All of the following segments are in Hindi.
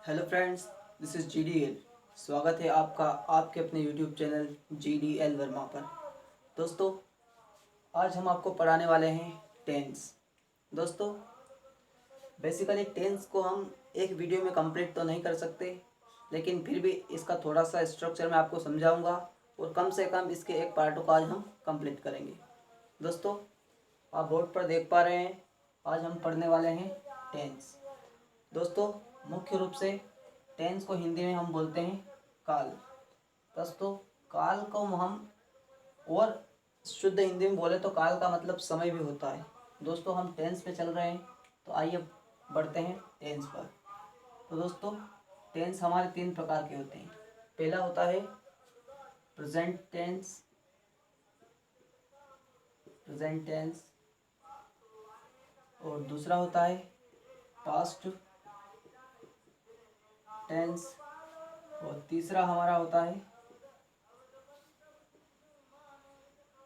Hello friends, this is GDL। स्वागत है आपका आपके अपने यूट्यूब चैनल GDL वर्मा पर। दोस्तों, आज हम आपको पढ़ाने वाले हैं टेंस। दोस्तों, बेसिकली टेंस को हम एक वीडियो में कंप्लीट तो नहीं कर सकते, लेकिन फिर भी इसका थोड़ा सा स्ट्रक्चर मैं आपको समझाऊंगा और कम से कम इसके एक पार्ट को आज हम कंप्लीट करेंगे। दोस्तों, आप बोर्ड पर देख पा रहे हैं, आज हम पढ़ने वाले हैं टेंस। दोस्तों, मुख्य रूप से टेंस को हिंदी में हम बोलते हैं काल। दोस्तों, काल को हम और शुद्ध हिंदी में बोले तो काल का मतलब समय भी होता है। दोस्तों, हम टेंस पे चल रहे हैं, तो आइए बढ़ते हैं टेंस पर। तो दोस्तों, टेंस हमारे 3 प्रकार के होते हैं। पहला होता है प्रेजेंट टेंस, और दूसरा होता है पास्ट टेंस, और तीसरा हमारा होता है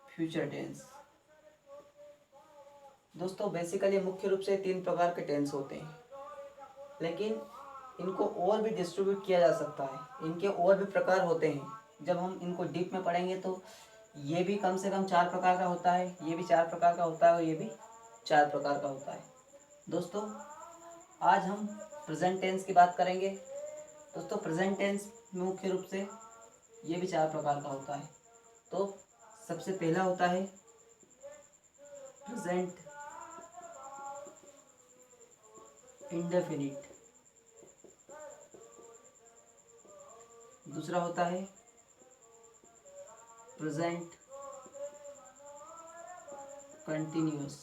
फ्यूचर टेंस। दोस्तों, बेसिकली मुख्य रूप से 3 प्रकार के टेंस होते हैं, लेकिन इनको और भी डिस्ट्रीब्यूट किया जा सकता है। इनके और भी प्रकार होते हैं। जब हम इनको डीप में पढ़ेंगे तो ये भी कम से कम 4 प्रकार का होता है, ये भी 4 प्रकार का होता है, और ये भी 4 प्रकार का होता है। दोस्तों, आज हम प्रेजेंट टेंस की बात करेंगे। दोस्तों, प्रेजेंट टेंस मुख्य रूप से ये भी 4 प्रकार का होता है। तो सबसे पहला होता है प्रेजेंट इंडेफिनिट, दूसरा होता है प्रेजेंट कंटिन्यूअस,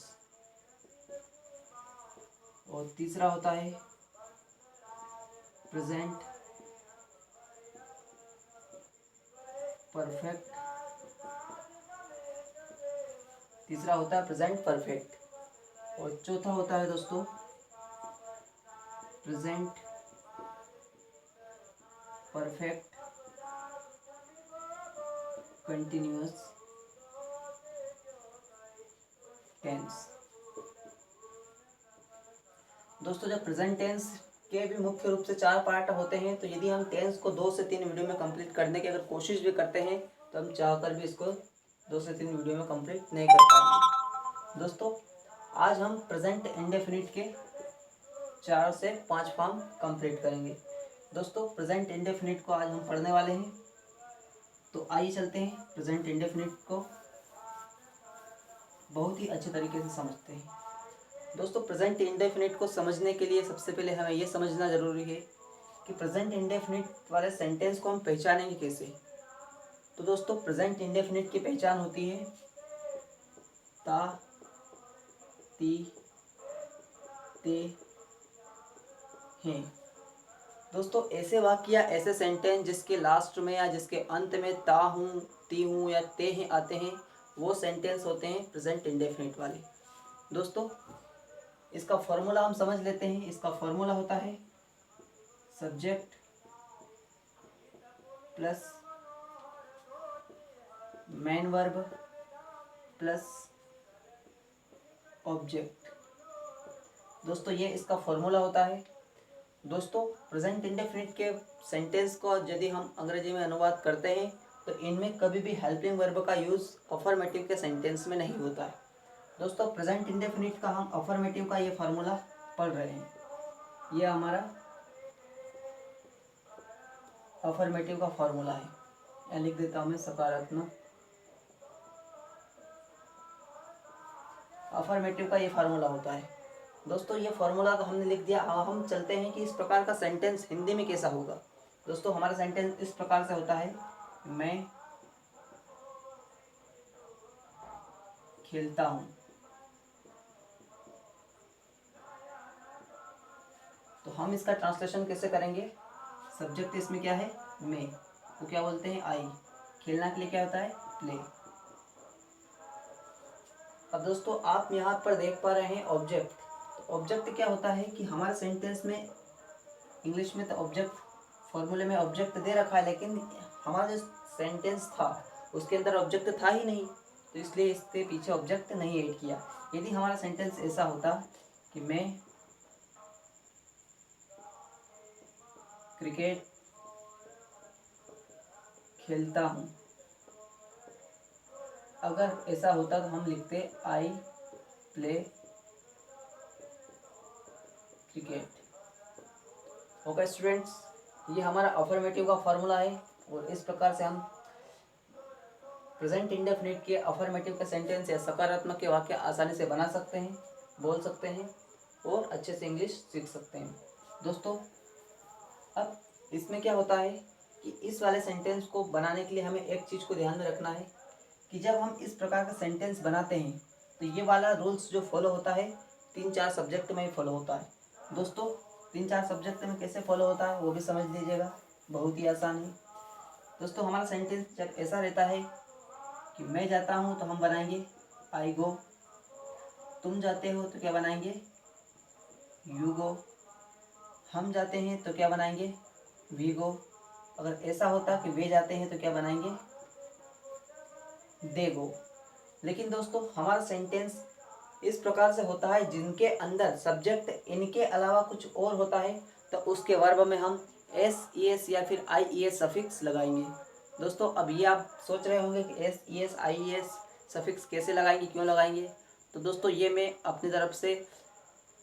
और तीसरा होता है प्रेजेंट परफेक्ट। तीसरा होता है प्रेजेंट परफेक्ट, और चौथा होता है दोस्तों प्रेजेंट परफेक्ट कंटिन्यूअस टेंस। दोस्तों, जब प्रेजेंट टेंस के भी मुख्य रूप से 4 पार्ट होते हैं, तो यदि हम टेंस को 2 से 3 वीडियो में कंप्लीट करने की अगर कोशिश भी करते हैं, तो हम चाहकर भी इसको 2 से 3 वीडियो में कंप्लीट नहीं कर पाएंगे। दोस्तों, आज हम प्रेजेंट इंडेफिनिट के 4 से 5 फॉर्म कंप्लीट करेंगे। दोस्तों, प्रेजेंट इंडेफिनिट को आज हम पढ़ने वाले हैं, तो आइए चलते हैं प्रेजेंट इंडेफिनिट को बहुत ही अच्छे तरीके से समझते हैं। दोस्तों, प्रेजेंट इंडेफिनिट को समझने के लिए सबसे पहले हमें यह समझना ज़रूरी है कि प्रेजेंट इंडेफिनिट वाले सेंटेंस को हम पहचानेंगे कैसे। तो दोस्तों, प्रेजेंट इंडेफिनिट की पहचान होती है ता, ती, ते, हैं। दोस्तों, ऐसे वाक्य या ऐसे सेंटेंस जिसके लास्ट में या जिसके अंत में ता हूँ, ती हूँ या ते हैं आते हैं, वो सेंटेंस होते हैं प्रेजेंट इंडेफिनिट वाले। दोस्तों, इसका फॉर्मूला हम समझ लेते हैं। इसका फॉर्मूला होता है subject plus main verb plus object. दोस्तों, ये इसका फॉर्मूला होता है। दोस्तों, प्रेजेंट इंडेफिनिट के सेंटेंस को यदि हम अंग्रेजी में अनुवाद करते हैं, तो इनमें कभी भी हेल्पिंग वर्ब का यूज़ अफर्मेटिव के सेंटेंस में नहीं होता है। दोस्तों, प्रेजेंट इंडेफिनिट का हम अफर्मेटिव का ये फार्मूला पढ़ रहे हैं। ये हमारा अफर्मेटिव का फार्मूला है। या लिख देता हूँ मैं सकारात्मक। अफर्मेटिव का ये फार्मूला होता है। दोस्तों, ये फार्मूला तो हमने लिख दिया। अब हम चलते हैं कि इस प्रकार का सेंटेंस हिंदी में कैसा होगा। दोस्तों, हमारा सेंटेंस इस प्रकार से होता है, मैं खेलता हूँ। तो हम इसका ट्रांसलेशन कैसे करेंगे? सब्जेक्ट इसमें क्या है? मैं। वो क्या बोलते हैं? आई। खेलना के लिए क्या होता है? प्ले। अब दोस्तों, आप यहाँ पर देख पा रहे हैं ऑब्जेक्ट। तो ऑब्जेक्ट क्या होता है कि हमारे सेंटेंस में इंग्लिश में तो ऑब्जेक्ट फॉर्मूले में ऑब्जेक्ट दे रखा है, लेकिन हमारा जो सेंटेंस था उसके अंदर ऑब्जेक्ट था ही नहीं, तो इसलिए इसके पीछे ऑब्जेक्ट नहीं ऐड किया। यदि हमारा सेंटेंस ऐसा होता कि मैं क्रिकेट खेलता हूँ। अगर ऐसा होता तो हम लिखते I play cricket. Okay students, ये हमारा अफर्मेटिव का फॉर्मूला है और इस प्रकार से हम प्रेजेंट इंडेफिनिट के अफर्मेटिव के सेंटेंस या सकारात्मक के वाक्य आसानी से बना सकते हैं, बोल सकते हैं और अच्छे से इंग्लिश सीख सकते हैं। दोस्तों, अब इसमें क्या होता है कि इस वाले सेंटेंस को बनाने के लिए हमें एक चीज़ को ध्यान में रखना है कि जब हम इस प्रकार का सेंटेंस बनाते हैं तो ये वाला रूल्स जो फॉलो होता है 3-4 सब्जेक्ट में ही फॉलो होता है। दोस्तों, 3-4 सब्जेक्ट में कैसे फॉलो होता है वो भी समझ लीजिएगा, बहुत ही आसान है। दोस्तों, हमारा सेंटेंस जब ऐसा रहता है कि मैं जाता हूँ तो हम बनाएंगे आई गो। तुम जाते हो तो क्या बनाएंगे, यू गो। हम जाते हैं तो क्या बनाएंगे, वी गो। अगर ऐसा होता कि वे जाते हैं तो क्या बनाएंगे, दे गो। लेकिन दोस्तों, हमारा सेंटेंस इस प्रकार से होता है जिनके अंदर सब्जेक्ट इनके अलावा कुछ और होता है तो उसके वर्ब में हम एस ई एस या फिर आई ई एस सफिक्स लगाएंगे। दोस्तों, अब ये आप सोच रहे होंगे कि S E S I E S suffix कैसे लगाएंगे, क्यों लगाएंगे। तो दोस्तों, ये मैं अपनी तरफ से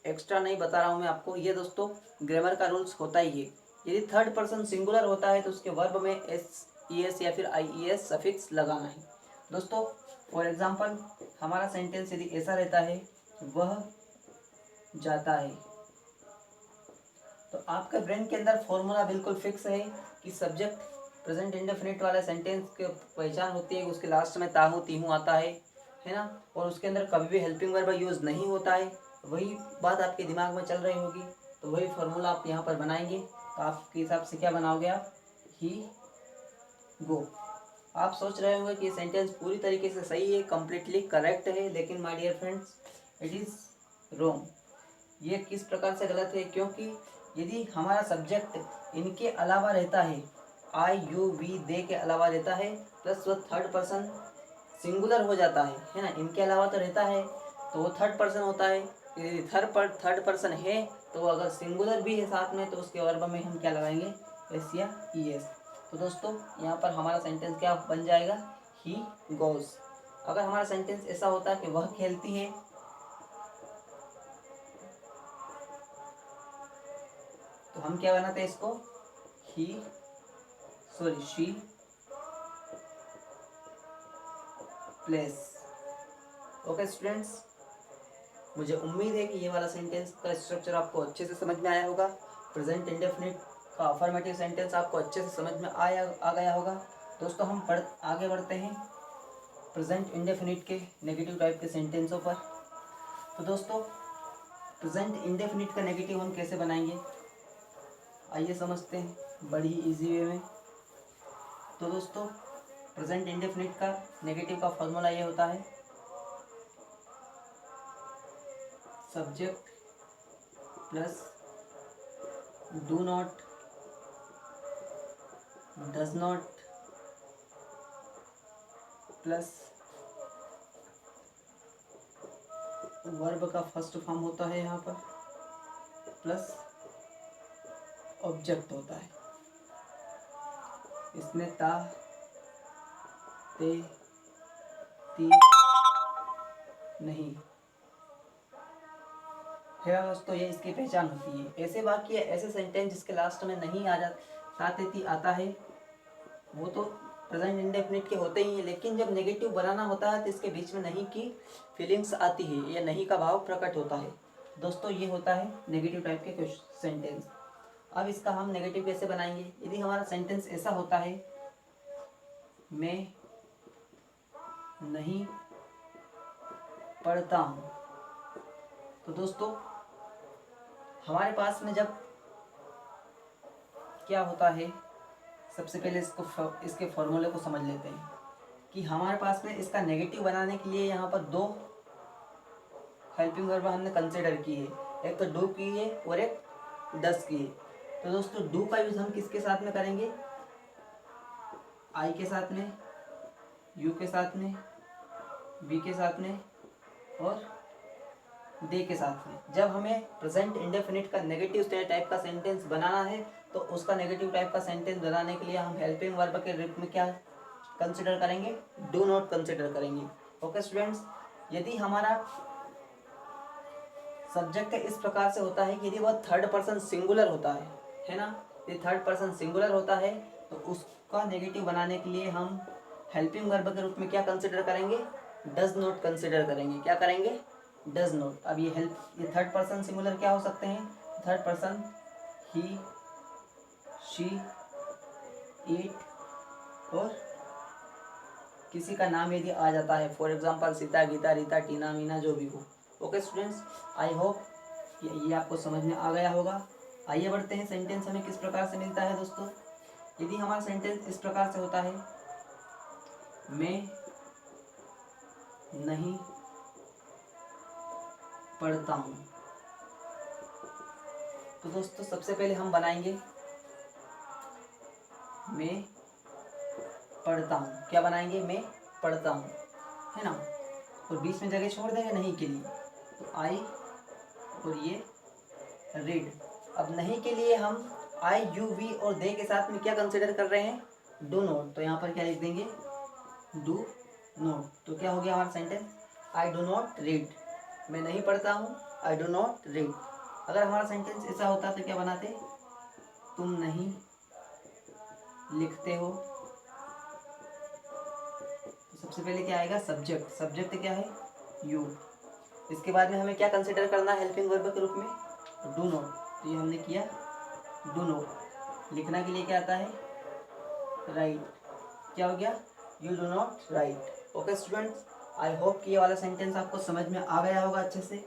एक्स्ट्रा नहीं बता रहा हूँ मैं आपको, ये दोस्तों ग्रामर का रूल्स होता ही है। यदि थर्ड पर्सन सिंगुलर होता है तो उसके वर्ब में एस ई एस या फिर आई ई एस सफिक्स लगाना है। दोस्तों, फॉर एग्जाम्पल हमारा सेंटेंस यदि ऐसा रहता है वह जाता है, तो आपके ब्रेन के अंदर फॉर्मूला बिल्कुल फिक्स है कि सब्जेक्ट प्रेजेंट इंडेफिनिट वाला सेंटेंस की पहचान होती है, उसके लास्ट में ताहू तीहू आता है ना, और उसके अंदर कभी भी हेल्पिंग वर्ब यूज़ नहीं होता है। वही बात आपके दिमाग में चल रही होगी, तो वही फार्मूला आप यहाँ पर बनाएंगे। तो आपके हिसाब से क्या बनाओगे आप, ही गो। आप सोच रहे होंगे कि ये सेंटेंस पूरी तरीके से सही है, कम्प्लीटली करेक्ट है, लेकिन my dear friends, it is wrong. ये किस प्रकार से गलत है, क्योंकि यदि हमारा सब्जेक्ट इनके अलावा रहता है, आई यू वी दे के अलावा रहता है, प्लस वो थर्ड पर्सन सिंगुलर हो जाता है ना, इनके अलावा तो रहता है तो वो थर्ड पर्सन होता है। यदि थर्ड पर्सन है तो अगर सिंगुलर भी है साथ में तो उसके वर्ब में हम क्या लगाएंगे, एस या ई एस। तो दोस्तों, यहाँ पर हमारा सेंटेंस क्या बन जाएगा, ही गोज। अगर हमारा सेंटेंस ऐसा होता है कि वह खेलती है, तो हम क्या बनाते हैं इसको, शी प्लेस। ओके स्टूडेंट्स, मुझे उम्मीद है कि ये वाला सेंटेंस का स्ट्रक्चर आपको अच्छे से समझ में आया होगा। प्रेजेंट इंडेफिनिट का अफर्मेटिव सेंटेंस आपको अच्छे से समझ में आ गया होगा। दोस्तों, हम आगे बढ़ते हैं प्रेजेंट इंडेफिनिट के नेगेटिव टाइप के सेंटेंसों पर। तो दोस्तों, प्रेजेंट इंडेफिनिट का नेगेटिव हम कैसे बनाएंगे, आइए समझते हैं बड़ी इजी वे में। तो दोस्तों, प्रेजेंट इंडेफिनिट का नेगेटिव का फॉर्मूला ये होता है, subject plus do not, does not plus verb का फर्स्ट फॉर्म होता है यहाँ पर, प्लस ऑब्जेक्ट होता है। इसमें ता, ते, ती नहीं है दोस्तों, ये इसकी पहचान होती है। ऐसे वाक्य, ऐसे सेंटेंस जिसके लास्ट में नहीं आ जाता, ती आता है, वो तो प्रेजेंट इंडेफिनिट के होते ही हैं। लेकिन जब नेगेटिव बनाना होता है तो इसके बीच में नहीं की फीलिंग्स आती है, या नहीं का भाव प्रकट होता है। दोस्तों, ये होता है नेगेटिव टाइप के कुछ सेंटेंस। अब इसका हम नेगेटिव कैसे बनाएंगे, यदि हमारा सेंटेंस ऐसा होता है, मैं नहीं पढ़ता हूँ, तो दोस्तों हमारे पास में जब क्या होता है, सबसे पहले इसके फॉर्मूले को समझ लेते हैं कि हमारे पास में इसका नेगेटिव बनाने के लिए यहाँ पर 2 हेल्पिंग वर्ब हमने कंसिडर की है, एक तो डू की है और एक डस की है। तो दोस्तों, डू का यूज़ हम किसके साथ में करेंगे, आई के साथ में, यू के साथ में, वी के साथ में और दे के साथ में। जब हमें प्रेजेंट इंडेफिनिट का नेगेटिव टाइप का सेंटेंस बनाना है तो उसका नेगेटिव टाइप का सेंटेंस बनाने के लिए हम हेल्पिंग वर्ब के रूप में क्या कंसिडर करेंगे, डू नॉट कंसिडर करेंगे। ओके स्टूडेंट्स, यदि हमारा सब्जेक्ट इस प्रकार से होता है कि यदि वह थर्ड पर्सन सिंगुलर होता है ना, यदि थर्ड पर्सन सिंगुलर होता है तो उसका नेगेटिव बनाने के लिए हम हेल्पिंग वर्ब के रूप में क्या कंसिडर करेंगे, डज नॉट कंसिडर करेंगे। क्या करेंगे, डज नॉट। अब ये थर्ड पर्सन सिंगुलर क्या हो सकते हैं, third person he, she, it और किसी का नाम यदि आ जाता है, फॉर एग्जांपल सीता, गीता, रीता, टीना, मीना, जो भी हो। ओके स्टूडेंट्स, आई होप ये आपको समझ में आ गया होगा। आइए बढ़ते हैं, सेंटेंस हमें किस प्रकार से मिलता है दोस्तों। यदि हमारा सेंटेंस इस प्रकार से होता है, मैं नहीं पढ़ता हूँ, तो दोस्तों सबसे पहले हम बनाएंगे मैं पढ़ता हूँ। क्या बनाएंगे, मैं पढ़ता हूँ, है ना, और बीच में जगह छोड़ देंगे नहीं के लिए, तो आई और ये रीड। अब नहीं के लिए हम आई, यू, वी और दे के साथ में क्या कंसिडर कर रहे हैं, डू नॉट। तो यहाँ पर क्या लिख देंगे, डू नॉट। तो क्या हो गया हमारा sentence, I do not read, मैं नहीं पढ़ता हूँ, आई डू नॉट रीड। अगर हमारा सेंटेंस ऐसा होता तो क्या बनाते, तुम नहीं लिखते हो। तो सबसे पहले क्या आएगा, सब्जेक्ट। सब्जेक्ट क्या है, यू। इसके बाद में हमें क्या कंसिडर करना है हेल्पिंग वर्ब के रूप में, डू नॉट। तो ये हमने किया, डू नॉट। लिखना के लिए क्या आता है, राइट। क्या हो गया, you do not right. Okay students, I hope कि ये वाला सेंटेंस आपको समझ में आ गया होगा अच्छे से।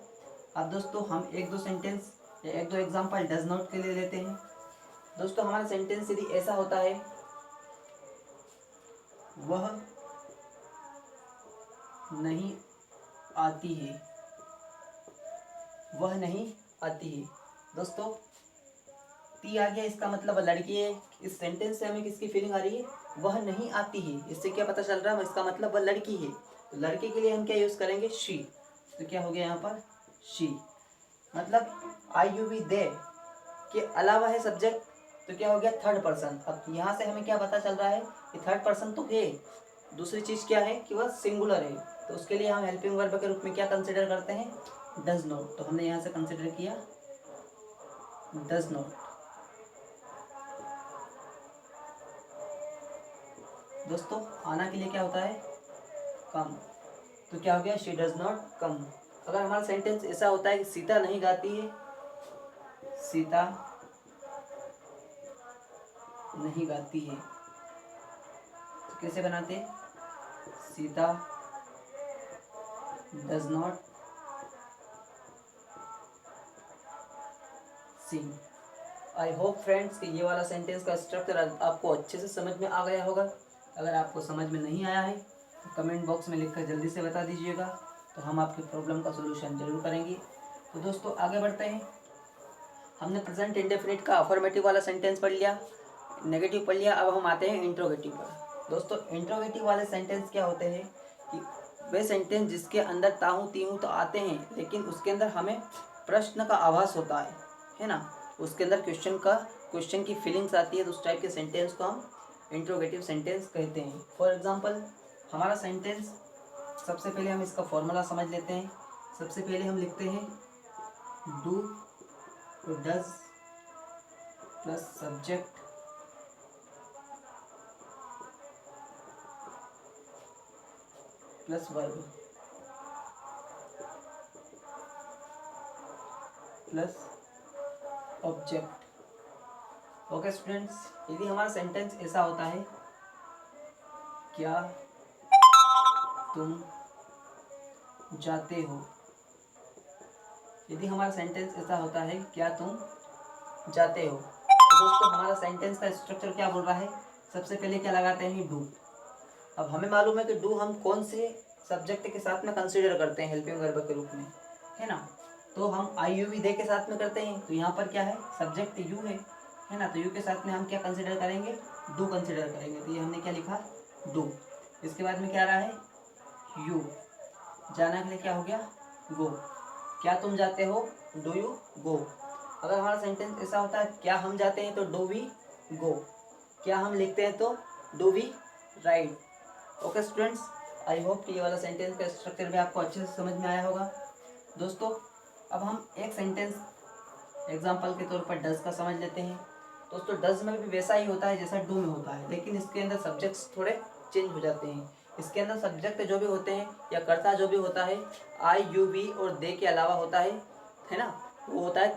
अब दोस्तों हम एक दो सेंटेंस या एक दो एग्जांपल डज नॉट के लिए लेते हैं। दोस्तों हमारा सेंटेंस यदि ऐसा होता है, वह नहीं आती है, वह नहीं आती है। दोस्तों ती आ गया, इसका मतलब लड़की है। इस सेंटेंस से हमें किसकी फीलिंग आ रही है, वह नहीं आती है। इससे क्या पता चल रहा है, इसका मतलब वह लड़की है। तो लड़के के लिए हम क्या यूज करेंगे, शी। तो क्या हो गया यहाँ पर, शी। मतलब आई, यू, वी, दे के अलावा है सब्जेक्ट, तो क्या हो गया, थर्ड पर्सन। अब यहाँ से हमें क्या पता चल रहा है कि थर्ड पर्सन तो है, दूसरी चीज क्या है कि वह सिंगुलर है। तो उसके लिए हम हेल्पिंग वर्ब के रूप में क्या कंसिडर करते हैं, डज नॉट। तो हमने यहाँ से कंसिडर किया डज नॉट। दोस्तों आना के लिए क्या होता है, कम। तो क्या हो गया, शी डज नॉट कम। अगर हमारा सेंटेंस ऐसा होता है कि सीता नहीं गाती है, सीता नहीं गाती है, तो कैसे बनाते, Sita does not sing. I hope friends कि ये वाला सेंटेंस का स्ट्रक्चर आपको अच्छे से समझ में आ गया होगा। अगर आपको समझ में नहीं आया है तो कमेंट बॉक्स में लिखकर जल्दी से बता दीजिएगा, तो हम आपकी प्रॉब्लम का सोल्यूशन जरूर करेंगे। तो दोस्तों आगे बढ़ते हैं। हमने प्रेजेंट इंडेफिनिट का अफर्मेटिव वाला सेंटेंस पढ़ लिया, नेगेटिव पढ़ लिया। अब हम आते हैं इंट्रोगेटिव पर। दोस्तों इंट्रोगेटिव वाले सेंटेंस क्या होते हैं कि वे सेंटेंस जिसके अंदर ताहू तीहू तो आते हैं, लेकिन उसके अंदर हमें प्रश्न का आभास होता है ना, उसके अंदर क्वेश्चन की फीलिंग्स आती है। तो उस टाइप के सेंटेंस को हम इंट्रोगेटिव सेंटेंस कहते हैं। फॉर एग्जांपल हमारा सेंटेंस, सबसे पहले हम इसका फॉर्मूला समझ लेते हैं। सबसे पहले हम लिखते हैं do does plus subject plus verb plus object. Okay students, यदि हमारा सेंटेंस ऐसा होता है, क्या तुम जाते हो। यदि हमारा सेंटेंस ऐसा होता है, क्या तुम जाते हो, तो दोस्तों हमारा सेंटेंस का स्ट्रक्चर क्या बोल रहा है, सबसे पहले क्या लगाते हैं, डू। अब हमें मालूम है कि डू हम कौन से सब्जेक्ट के साथ में कंसीडर करते हैं हेल्पिंग वर्ब के रूप में, है ना। तो हम आई, यू, वी, दे के साथ में करते हैं। तो यहाँ पर क्या है, सब्जेक्ट यू है ना। तो यू के साथ में हम क्या कंसिडर करेंगे, डू कंसिडर करेंगे। तो ये हमने क्या लिखा, डू। इसके बाद में क्या आ रहा है, यू। जाना के लिए क्या हो गया, गो। क्या तुम जाते हो, डू यू गो। अगर हमारा सेंटेंस ऐसा होता है क्या हम जाते हैं, तो डू वी गो। क्या हम लिखते हैं, तो do we write. Okay students, I hope कि ये वाला सेंटेंस का स्ट्रक्चर भी आपको अच्छे से समझ में आया होगा। दोस्तों अब हम एक सेंटेंस एग्जाम्पल के तौर पर डज का समझ लेते हैं। दोस्तों डज में भी वैसा ही होता है जैसा डू में होता है, लेकिन इसके अंदर सब्जेक्ट्स थोड़े चेंज हो जाते हैं। इसके अंदर सब्जेक्ट जो भी होते हैं या कर्ता जो भी होता है, आई यू वी और दे के अलावा होता है ना, वो होता है